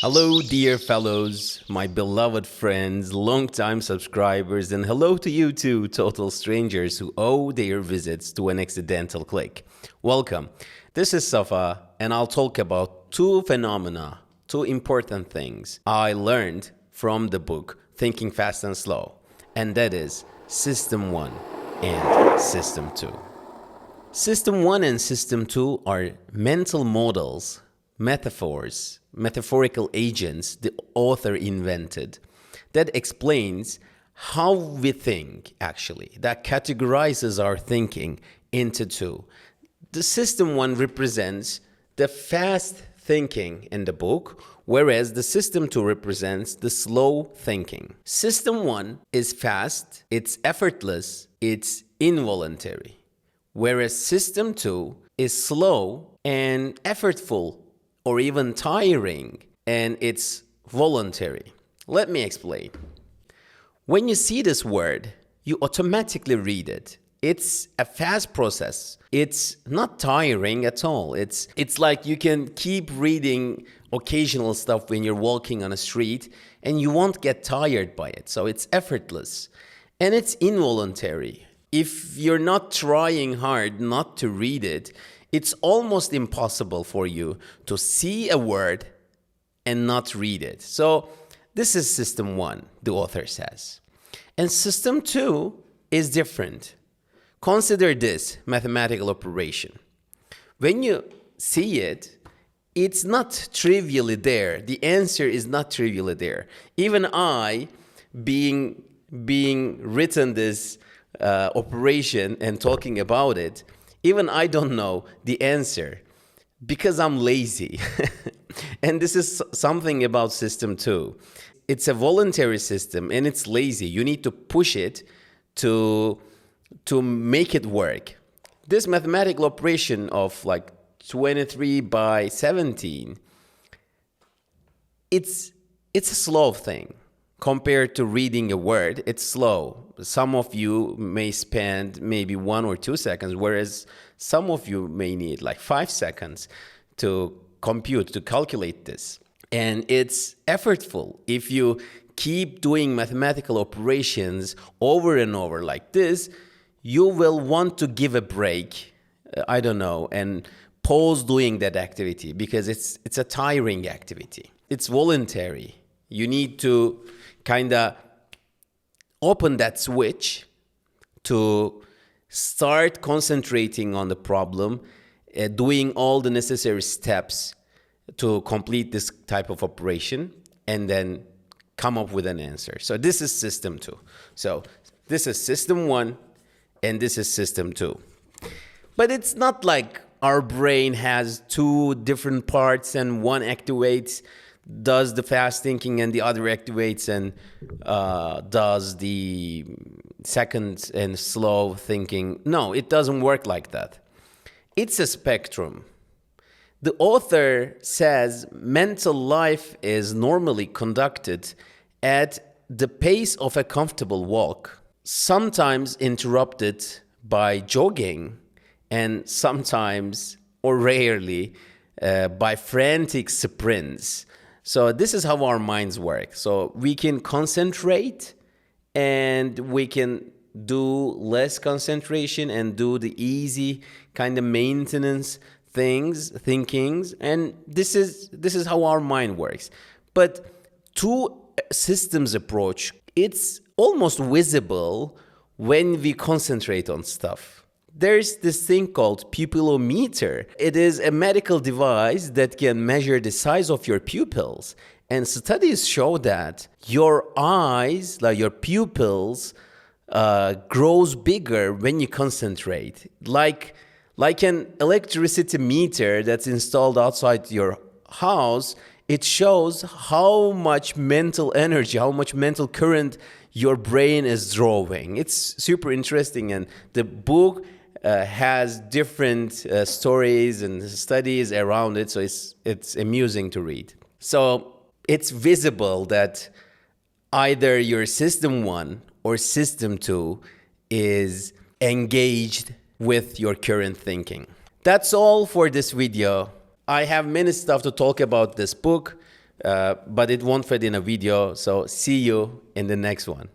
Hello, dear fellows, my beloved friends, longtime subscribers, and hello to you two total strangers who owe their visits to an accidental click. Welcome. This is Safa, and I'll talk about two phenomena, two important things I learned from the book Thinking Fast and Slow, and that is System 1 and System 2. System 1 and System 2 are mental models, metaphors, metaphorical agents the author invented that explains how we think, actually, that categorizes our thinking into two. The System 1 represents the fast thinking in the book, whereas the System 2 represents the slow thinking. System 1 is fast, it's effortless, it's involuntary, whereas System 2 is slow and effortful, or even tiring, and it's voluntary. Let me explain. When you see this word, you automatically read it. It's a fast process. It's not tiring at all. It's like you can keep reading occasional stuff when you're walking on a street and you won't get tired by it. So it's effortless and it's involuntary. If you're not trying hard not to read it, it's almost impossible for you to see a word and not read it. So this is System 1, the author says. And System 2 is different. Consider this mathematical operation. When you see it, it's not trivially there. The answer is not trivially there. Even I, being written this operation and talking about it, even I don't know the answer because I'm lazy. And this is something about System 2. It's a voluntary system and it's lazy. You need to push it to make it work. This mathematical operation of like 23 by 17, it's a slow thing. Compared to reading a word, it's slow. Some of you may spend maybe 1 or 2 seconds, whereas some of you may need like 5 seconds to compute, to calculate this. And it's effortful. If you keep doing mathematical operations over and over like this, you will want to give a break, and pause doing that activity because it's a tiring activity. It's voluntary. You need to kind of open that switch to start concentrating on the problem, doing all the necessary steps to complete this type of operation, and then come up with an answer. So this is System 2. So this is System 1, and this is System 2. But it's not like our brain has two different parts and one does the fast thinking and the other activates and does the second and slow thinking. No, it doesn't work like that. It's a spectrum. The author says mental life is normally conducted at the pace of a comfortable walk, sometimes interrupted by jogging, and sometimes, or rarely, by frantic sprints. So this is how our minds work. So we can concentrate and we can do less concentration and do the easy kind of maintenance thinkings. And this is how our mind works. But two systems approach, it's almost visible when we concentrate on stuff. There's this thing called pupillometer. It is a medical device that can measure the size of your pupils. And studies show that your eyes, like your pupils, grows bigger when you concentrate. Like an electricity meter that's installed outside your house, it shows how much mental energy, how much mental current your brain is drawing. It's super interesting. And the book has different stories and studies around it, so it's amusing to read. So it's visible that either your System 1 or System 2 is engaged with your current thinking. That's all for this video. I have many stuff to talk about this book. but it won't fit in a video. So see you in the next one.